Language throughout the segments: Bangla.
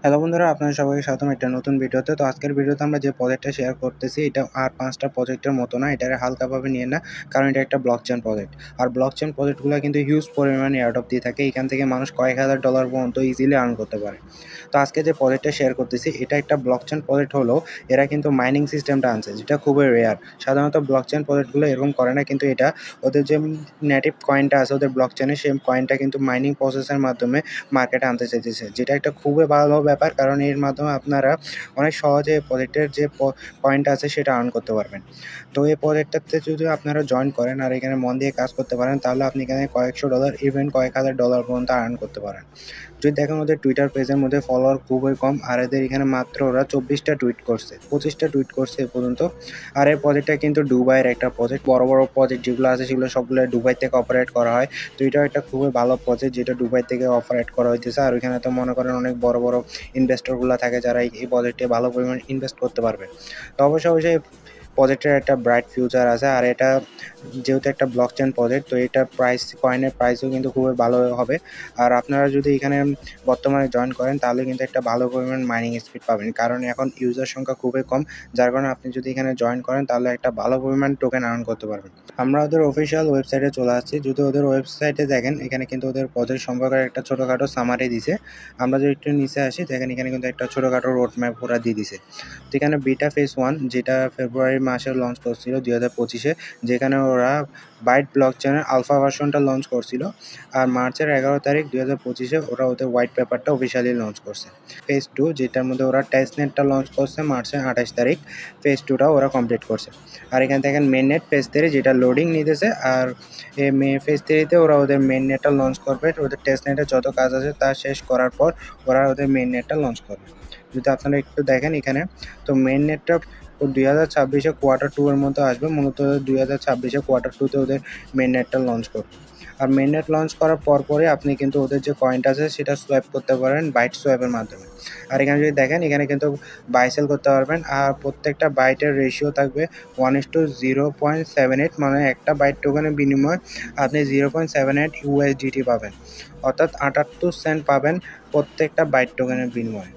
হ্যালো বন্ধুরা, আপনাদের সবাইকে স্বাগতম একটা নতুন ভিডিওতে। তো আজকের ভিডিওতে আমরা যে প্রজেক্টটা শেয়ার করতেছি এটা আর ৫টা প্রজেক্টের মতো না, এটারে হালকাভাবে নিয়েন না, কারণ এটা একটা ব্লকচেন প্রজেক্ট। আর ব্লকচেন প্রজেক্টগুলো কিন্তু হিউজ পরিমাণে এয়ারড্রপ দিয়ে থাকে, এখান থেকে মানুষ কয়েক হাজার ডলার পর্যন্ত ইজিলি আর্ন করতে পারে। তো আজকে যে প্রজেক্টটা শেয়ার করতেছি এটা একটা ব্লকচেন প্রজেক্ট হলেও এরা কিন্তু মাইনিং সিস্টেমটা আনছে, যেটা খুবই রেয়ার। সাধারণত ব্লকচেন প্রজেক্টগুলো এরকম করে না, কিন্তু এটা ওদের যে নেটিভ কয়েনটা আছে ওদের ব্লকচেনে, সেই কয়েনটা কিন্তু মাইনিং প্রসেসের মাধ্যমে মার্কেটে আনতে চাইতেছে, যেটা একটা খুবই ভালো ব্যাপার, কারণ এর মাধ্যমে আপনারা অনেক সহজে প্রজেক্টের যে পয়েন্ট আছে সেটা আর্ন করতে পারবেন। তো এই প্রজেক্টটাতে যদি আপনারা জয়েন করেন আর এখানে মন দিয়ে কাজ করতে পারেন, তাহলে আপনি এখানে কয়েকশো ডলার ইভেন কয়েক হাজার ডলার পর্যন্ত আর্ন করতে পারেন। যদি দেখেন ওদের টুইটার পেজের মধ্যে ফলোয়ার খুবই কম, আর এদের এখানে মাত্র ওরা 24টা টুইট করছে, 25টা টুইট করছে এ পর্যন্ত। আর এই প্রজেক্টটা কিন্তু দুবাইয়ের একটা প্রজেক্ট, বড় বড় প্রজেক্ট যেগুলো আছে সেগুলো সবগুলো দুবাই থেকে অপারেট করা হয়। তো এটাও একটা খুবই ভালো প্রজেক্ট যেটা দুবাই থেকে অপারেট করা হইতেছে। আর ওইখানে তো মনে করেন অনেক বড় বড় ইনভেস্টরগুলো থাকে যারা এই প্রজেক্টে ভালো পরিমাণ ইনভেস্ট করতে পারবে। তো অবশ্যই প্রজেক্টের একটা ব্রাইট ফিউচার আছে। আর এটা যেহেতু একটা ব্লকচেন প্রজেক্ট, তো এটা কয়েনের প্রাইসও কিন্তু খুবই ভালো হবে। আর আপনারা যদি এখানে বর্তমানে জয়েন করেন তাহলে কিন্তু একটা ভালো পরিমাণ মাইনিং স্পিড পাবেন, কারণ এখন ইউজার সংখ্যা খুবই কম, যার কারণে আপনি যদি এখানে জয়েন করেন তাহলে একটা ভালো পরিমাণ টোকেন আর্ন করতে পারবেন। আমরা ওদের অফিসিয়াল ওয়েবসাইটে চলে আসছি। যদি ওদের ওয়েবসাইটে দেখেন, এখানে কিন্তু ওদের প্রজেক্ট সম্পর্কে একটা ছোটোখাটো সামারি দিছে। আমরা যদি একটু নিচে আসি, দেখেন এখানে কিন্তু একটা ছোটোখাটো রোড ম্যাপ ওরা দিয়ে দিছে। তো এখানে বিটা ফেজ 1 যেটা ফেব্রুয়ারি মাসে লঞ্চ করছিল 2025-এ, যেখানে ওরা বাইট ব্লকচেনের আলফা ভার্সনটা লঞ্চ করছিল। আর মার্চের 11 তারিখ 2025-এ ওরা ওদের হোয়াইট পেপারটা অফিসিয়ালি লঞ্চ করছে। ফেজ 2 যেটার মধ্যে ওরা টেস্টনেটটা লঞ্চ করছে মার্চের 28 তারিখ, ফেজ 2টাও ওরা কমপ্লিট করছে। আর এখানে দেখেন মেন নেট ফেজ 3 যেটা লোডিং নিতেছে। আর এই ফেজ 3-তে ওরা ওদের মেন নেটটা লঞ্চ করবে, ওদের টেস্ট নেটে যত কাজ আছে তা শেষ করার পর ওরা ওদের মেন নেটটা লঞ্চ করবে। যদি আপনারা একটু দেখেন এখানে, তো মেন নেটটা 2026-এ কোয়ার্টার 2 এর মধ্যে আসবে। মূলত 2026-এ কোয়ার্টার 2-তে ওদের মেন নেটটা লঞ্চ করবে। আর মেন নেট লঞ্চ করার পরপরই আপনি কিন্তু ওদের যে কয়েনটা আছে সেটা সোয়াইপ করতে পারেন বাইট সোয়াইপের মাধ্যমে। আর এখানে যদি দেখেন, এখানে কিন্তু বাই সেল করতে পারবেন। আর প্রত্যেকটা বাইটের রেশিও থাকবে 1:0.78, মানে একটা বাইট টোকেনের বিনিময়ে আপনি 0.78 USDT পাবেন, অর্থাৎ 78 সেন্ট পাবেন প্রত্যেকটা বাইট টোকেনের বিনিময়ে।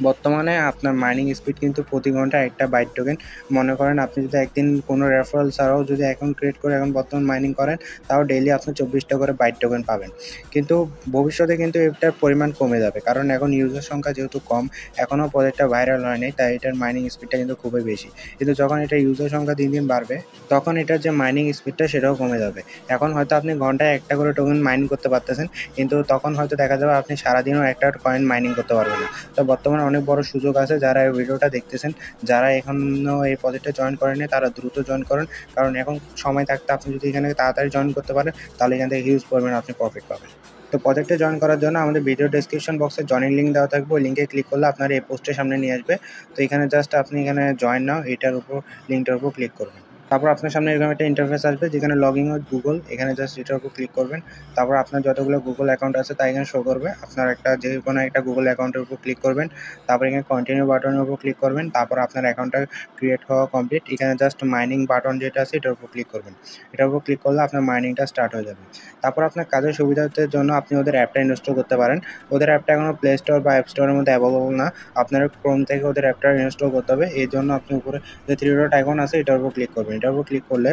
বর্তমানে আপনার মাইনিং স্পিড কিন্তু প্রতি ঘন্টায় একটা বাইট টোকেন। মনে করেন আপনি যদি একদিন কোনো রেফারেল ছাড়াও যদি অ্যাকাউন্ট ক্রিয়েট করে এখন বর্তমান মাইনিং করেন, তাও ডেইলি আপনি 24টা করে বাইট টোকেন পাবেন। কিন্তু ভবিষ্যতে কিন্তু এটার পরিমাণ কমে যাবে, কারণ এখন ইউজার সংখ্যা যেহেতু কম, এখনও প্রজেক্টটা ভাইরাল হয়নি, তাই এটার মাইনিং স্পিডটা কিন্তু খুবই বেশি। কিন্তু যখন এটা ইউজার সংখ্যা দিন দিন বাড়বে, তখন এটার যে মাইনিং স্পিডটা সেটাও কমে যাবে। এখন হয়তো আপনি ঘন্টায় একটা করে টোকেন মাইন করতে পারতেছেন, কিন্তু তখন হয়তো দেখা যাবে আপনি সারাদিনও একটা কয়েন মাইনিং করতে পারবেন না। তো বর্তমানে অনেক বড় সুযোগ আছে, যারা এই ভিডিওটা দেখতেছেন, যারা এখনও এই প্রজেক্টে জয়েন করেনি তারা দ্রুত জয়েন করেন, কারণ এখন সময় থাকতে আপনি যদি এখানে তাড়াতাড়ি জয়েন করতে পারেন তাহলে এখান থেকে হিউজ পরিমাণে আপনি প্রফিট পাবেন। তো প্রজেক্টে জয়েন করার জন্য আমাদের ভিডিও ডেসক্রিপশন বক্সে জয়েনিং লিঙ্ক দেওয়া থাকবে, ওই লিঙ্কে ক্লিক করলে আপনার এই পোস্টের সামনে নিয়ে আসবে। তো এখানে জাস্ট আপনি এখানে জয়েন নাও এটার উপর, লিঙ্কটার উপর ক্লিক করবেন। তারপর আপনার সামনে এরকম একটা ইন্টারফেস আসবে যেখানে লগ ইন উইথ গুগল, এখানে জাস্ট এটার উপর ক্লিক করবেন। তারপর আপনার যতগুলো গুগল অ্যাকাউন্ট আছে তা এখানে শো করবে, আপনার যে কোনো একটা গুগল অ্যাকাউন্টের উপর ক্লিক করবেন। তারপর এখানে কন্টিনিউ বাটনের উপর ক্লিক করবেন। তারপর আপনার অ্যাকাউন্টটা ক্রিয়েট হওয়া কমপ্লিট, এখানে জাস্ট মাইনিং বাটন যেটা আছে এটার উপর ক্লিক করবেন। এটার উপর ক্লিক করলে আপনার মাইনিংটা স্টার্ট হয়ে যাবে। তারপর আপনার কাজের সুবিধার্থের জন্য আপনি ওদের অ্যাপটা ইনস্টল করতে পারেন। ওদের অ্যাপটা এখনও প্লে স্টোর বা অ্যাপ স্টোরের মধ্যে অ্যাভেলেবল না, আপনার ক্রোম থেকে ওদের অ্যাপটা ইনস্টল করতে হবে। এই জন্য আপনি উপরে যে থ্রি ডট আইকন আছে এটার উপর ক্লিক করবেন। এটার উপর ক্লিক করলে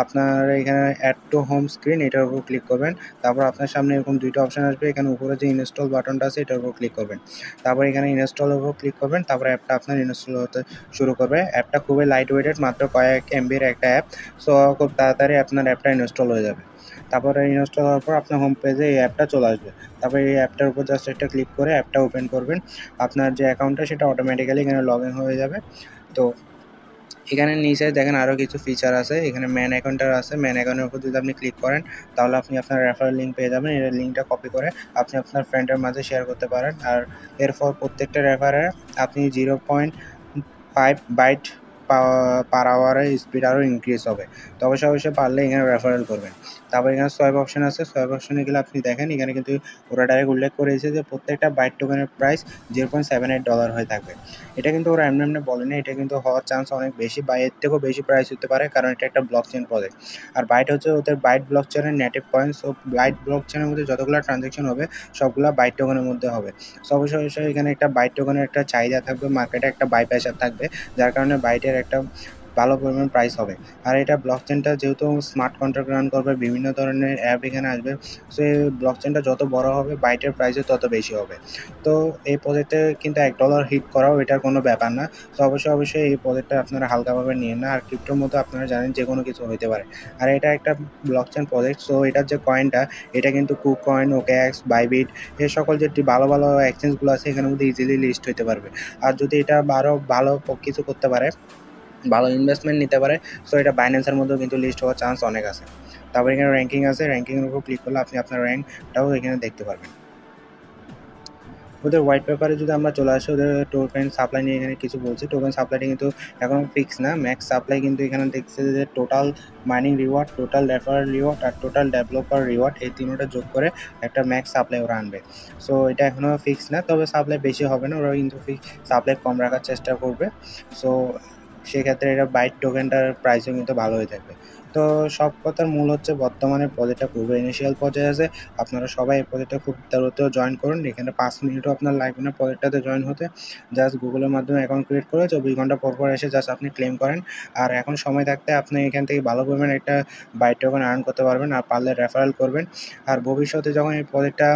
আপনার এখানে অ্যাড টু হোম স্ক্রিন এটার উপর ক্লিক করবেন। তারপর আপনার সামনে এরকম দুইটা অপশন আসবে, এখানে উপরে যে ইনস্টল বাটনটা আছে এটার উপর ক্লিক করবেন। তারপর এখানে ইনস্টলের উপর ক্লিক করবেন। তারপর অ্যাপটা আপনার ইনস্টল হতে শুরু করবে। অ্যাপটা খুবই লাইট ওয়েটেড, মাত্র কয়েক এমবির একটা অ্যাপ, সো খুব তাড়াতাড়ি আপনার অ্যাপটা ইনস্টল হয়ে যাবে। তারপরে ইনস্টল হওয়ার পর আপনার হোম পেজে এই অ্যাপটা চলে আসবে। তারপরে এই অ্যাপটার উপর জাস্ট একটা ক্লিক করে অ্যাপটা ওপেন করবেন। আপনার যে অ্যাকাউন্টটা সেটা অটোমেটিক্যালি এখানে লগ ইন হয়ে যাবে। তো এখানে নিচে দেখেন আরও কিছু ফিচার আছে, এখানে ম্যান অ্যাকাউন্টার আছে। ম্যান অ্যাকাউন্টের উপর যদি আপনি ক্লিক করেন তাহলে আপনি আপনার রেফারেল লিঙ্ক পেয়ে যাবেন। এই লিঙ্কটা কপি করে আপনি আপনার ফ্রেন্ডের মাঝে শেয়ার করতে পারেন। আর এরপর প্রত্যেকটা রেফারে আপনি 0.5 বাইট পার আওয়ারে স্পিড আরও ইনক্রিজ হবে। তো অবশ্যই পারলে এখানে রেফারেল করবেন। তারপর এখানে সোয়াইপ অপশন আছে, সোয়াইপ অপশনে গেলে আপনি দেখেন এখানে কিন্তু ওরা ডাইরেক্ট উল্লেখ করেছে যে প্রত্যেকটা বাইট টোকেনের প্রাইস $0.78 হয়ে থাকবে। এটা কিন্তু ওরা এমনি বলেনি, এটা কিন্তু হওয়ার চান্স অনেক বেশি বা এর থেকেও বেশি প্রাইস হতে পারে, কারণ এটা একটা ব্লকচেন প্রজেক্ট। আর বাইট হচ্ছে ওদের বাইট ব্লকচেনের নেটিভ কয়েন। সো বাইট ব্লকচেনের মধ্যে যতগুলো ট্রানজাকশন হবে সবগুলো বাইট টোকেনের মধ্যে হবে। সো অবশ্যই এখানে একটা বাইট টোকেনের একটা চাহিদা থাকবে, মার্কেটে একটা বাই প্রেশার থাকবে, যার কারণে বাইটের একটা ভালো পরিমাণ প্রাইস হবে। আর এটা ব্লকচেনটা যেহেতু স্মার্ট কন্ট্রাক্ট রান করবে, বিভিন্ন ধরনের অ্যাপ এখানে আসবে, সো এই ব্লকচেনটা যত বড় হবে বাইটের প্রাইসও তত বেশি হবে। তো এই প্রজেক্টে কিন্তু $1 হিট করাও এটার কোনো ব্যাপার না। তো অবশ্যই এই প্রজেক্টটা আপনারা হালকাভাবে নিয়েন না। আর ক্রিপ্টোর মতো আপনারা জানেন যে কোনো কিছু হইতে পারে। আর এটা একটা ব্লকচেন প্রজেক্ট, সো এটার যে কয়েনটা এটা কিন্তু কুকয়েন, ওকেএক্স, বাইবিট এই সকল যে ভালো এক্সচেঞ্জগুলো আছে এখানের মধ্যে ইজিলি লিস্ট হইতে পারবে। আর যদি এটা আরও ভালো কিছু করতে পারে, ভালো ইনভেস্টমেন্ট নিতে পারে, সো এটা বাইন্যান্সের মধ্যেও কিন্তু লিস্ট হওয়ার চান্স অনেক আছে। তারপর এখানে র্যাঙ্কিং আছে, র্যাঙ্কিংয়ের উপর ক্লিক করলে আপনি আপনার র্যাঙ্কটাও এখানে দেখতে পারবেন। ওদের হোয়াইট পেপারে যদি আমরা চলে আসি, ওদের টোকেন সাপ্লাই নিয়ে এখানে কিছু বলছে। টোকেন সাপ্লাইটা কিন্তু এখন ফিক্স না, ম্যাক্স সাপ্লাই কিন্তু এখানে দেখছে যে total mining reward, total referral reward আর টোটাল ডেভেলপার রিওয়ার্ড এই তিনটা যোগ করে একটা ম্যাক্স সাপ্লাই ওরা আনবে। সো এটা এখনও ফিক্স না, তবে সাপ্লাই বেশি হবে না, ওরা কিন্তু সাপ্লাই কম রাখার চেষ্টা করবে। সো সেক্ষেত্রে এটা বাইট টোকেনটার প্রাইসও কিন্তু ভালো হয়ে থাকবে। তো সব কথার মূল হচ্ছে বর্তমানে প্রজেক্টটা খুবই ইনিশিয়াল পর্যায়ে আছে। আপনারা সবাই এই প্রজেক্টটা খুব দ্রুত জয়েন করুন। এখানে 5 মিনিটও আপনার লাগবে না প্রজেক্টটাতে জয়েন হতে। জাস্ট গুগলের মাধ্যমে অ্যাকাউন্ট ক্রিয়েট করে 24 ঘন্টা পর এসে জাস্ট আপনি ক্লেম করেন। আর এখন সময় থাকতে আপনি এখান থেকে ভালো পরিমাণে একটা বাইট টোকেন আর্ন করতে পারবেন, আর পারলে রেফারেল করবেন। আর ভবিষ্যতে যখন এই প্রজেক্টটা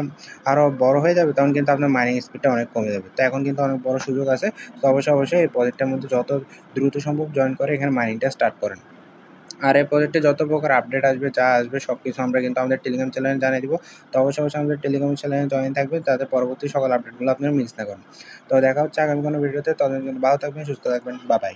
আরও বড় হয়ে যাবে তখন কিন্তু আপনার মাইনিং স্পিডটা অনেক কমে যাবে। তো এখন কিন্তু অনেক বড় সুযোগ আছে। তো অবশ্যই এই প্রজেক্টটার মধ্যে যত দ্রুত সম্ভব জয়েন করে এখানে মাইনিংটা স্টার্ট করেন। আর এই প্রজেক্টে যত প্রকার আপডেট আসবে, যা আসবে সব কিছু আমরা কিন্তু আমাদের টেলিগ্রাম চ্যানেলে জানিয়ে দিব। তো অবশ্যই আমাদের টেলিগ্রাম চ্যানেলে জয়েন থাকবেন, যাতে পরবর্তী সকল আপডেটগুলো আপনারা মিস না করেন। তো দেখা হচ্ছে আগামী কোনো ভিডিওতে। ততদিন ভালো থাকবেন, সুস্থ থাকবেন। Bye bye.